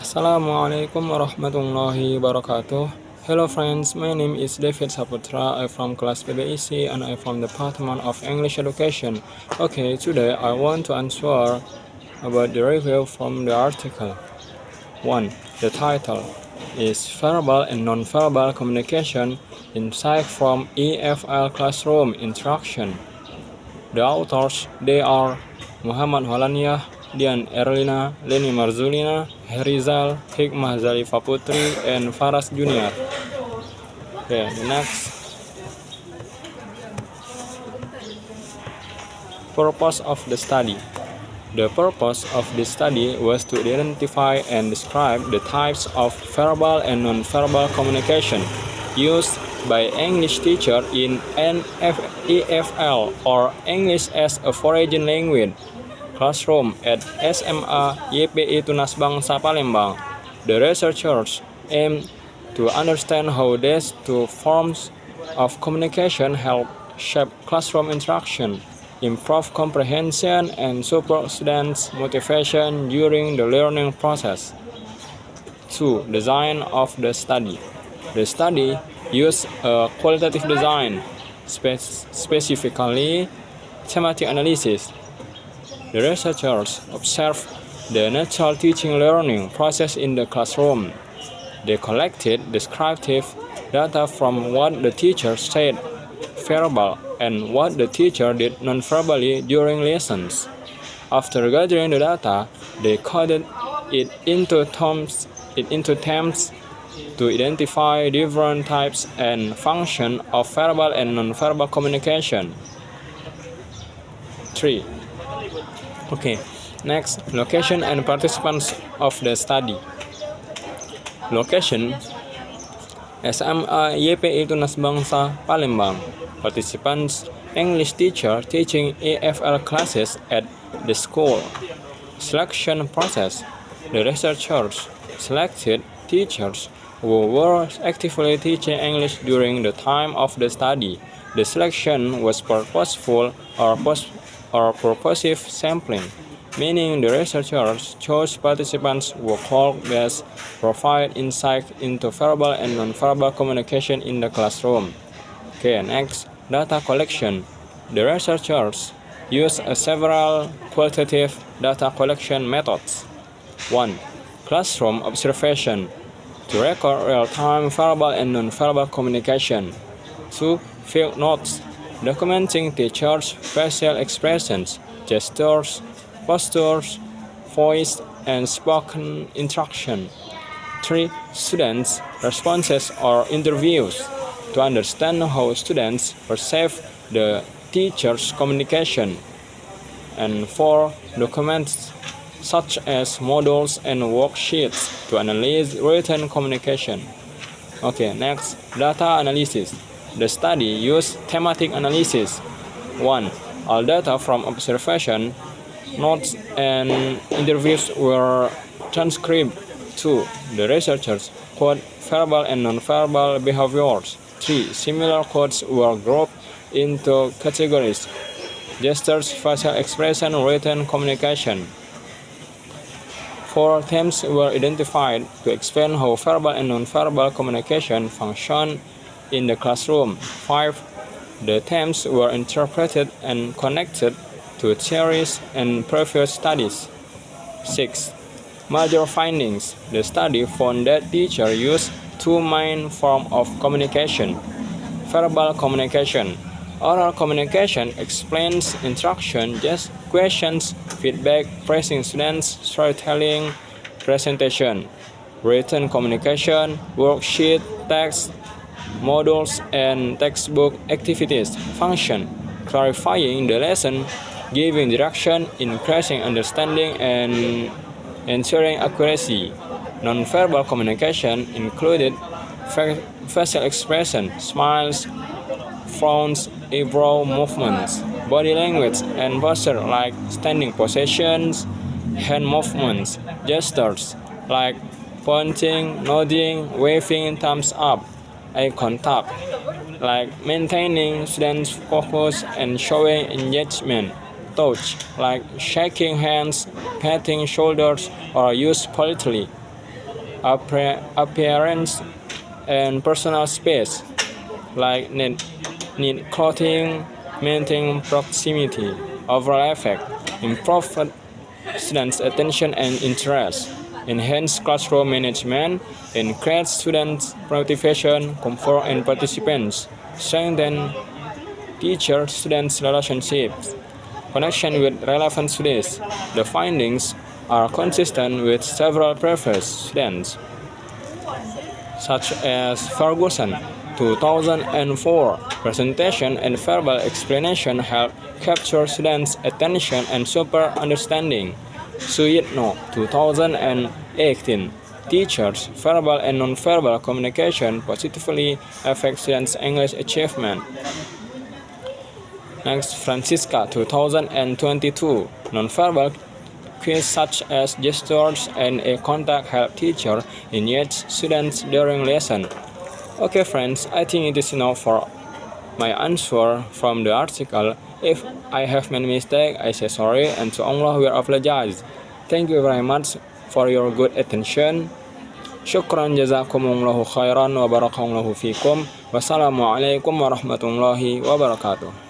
Assalamualaikum warahmatullahi wabarakatuh. Hello friends, my name is David Saputra. I'm from class PBEC and I'm from the Department of English Education. Okay, today I want to answer about the review from the article. 1. The title is Verbal and Non-Verbal Communication Insight from EFL Classroom Interaction. The authors, they are Muhammad Holaniah, Dian Erlina, Leni Marzulina, Herizal, Hikmah Zalifa Putri, and Faras Junior. Okay, the next. Purpose of the study. The purpose of this study was to identify and describe the types of verbal and non-verbal communication used by English teacher in EFL or English as a Foreign Language classroom at SMA YPI Tunas Bangsa Palembang. The researchers aim to understand how these two forms of communication help shape classroom interaction, improve comprehension, and support students' motivation during the learning process. 2. Design of the study. The study used a qualitative design, specifically thematic analysis. The researchers observed the natural teaching learning process in the classroom. They collected descriptive data from what the teacher said verbal and what the teacher did non-verbally during lessons. After gathering the data, they coded it into terms to identify different types and functions of verbal and non-verbal communication. 3. Okay, next, location and participants of the study. Location, SMA YPI Tunas Bangsa Palembang. Participants, English teacher teaching EFL classes at the school. Selection process, the researchers selected teachers who were actively teaching English during the time of the study. The selection was purposeful or purposive sampling, meaning the researchers chose participants who could best provide insight into verbal and non-verbal communication in the classroom. Okay, next, data collection. The researchers used several qualitative data collection methods. 1. Classroom observation to record real-time verbal and non-verbal communication. 2. Field notes documenting teachers' facial expressions, gestures, postures, voice, and spoken interaction. 3. Students' responses or interviews to understand how students perceive the teacher's communication. And 4. Documents such as models and worksheets to analyze written communication. Okay, next, data analysis. The study used thematic analysis. 1. All data from observation, notes, and interviews were transcribed. 2. The researchers coded verbal and non-verbal behaviors. 3. Similar codes were grouped into categories: gestures, facial expression, written communication. 4 themes were identified to explain how verbal and non-verbal communication function in the classroom. 5. The themes were interpreted and connected to theories and previous studies. 6. Major findings. The study found that teachers use two main forms of communication: verbal communication. Oral communication explains instruction, just questions, feedback, praising students, storytelling, presentation. Written communication, worksheet, text, modules, and textbook activities function, clarifying the lesson, giving direction, increasing understanding, and ensuring accuracy. Non-verbal communication included facial expression, smiles, frowns, eyebrow movements, body language, and posture like standing positions, hand movements, gestures like pointing, nodding, waving thumbs up, eye contact like maintaining students' focus and showing engagement, touch like shaking hands, patting shoulders, or used politely. appearance and personal space, like neat clothing, maintain proximity, overall effect, improve students' attention and interest, enhance classroom management, increase students' motivation, comfort, and participants, strengthen teacher-student relationships, connection with relevant studies. The findings are consistent with several previous students, such as Ferguson 2004 presentation and verbal explanation help capture students' attention and super understanding. Suyitno 2018 teachers verbal and nonverbal communication positively affect students' English achievement. Next, Francisca 2022 nonverbal cues such as gestures and eye contact help teacher engage students during lesson. Okay friends, I think it is enough for my answer from the article. If I have made mistake, I say sorry and to Allah will apologize. Thank you very much for your good attention. Syukran jazakumullahu khairan wa barakallahu fikum. Wassalamualaikum warahmatullahi wabarakatuh.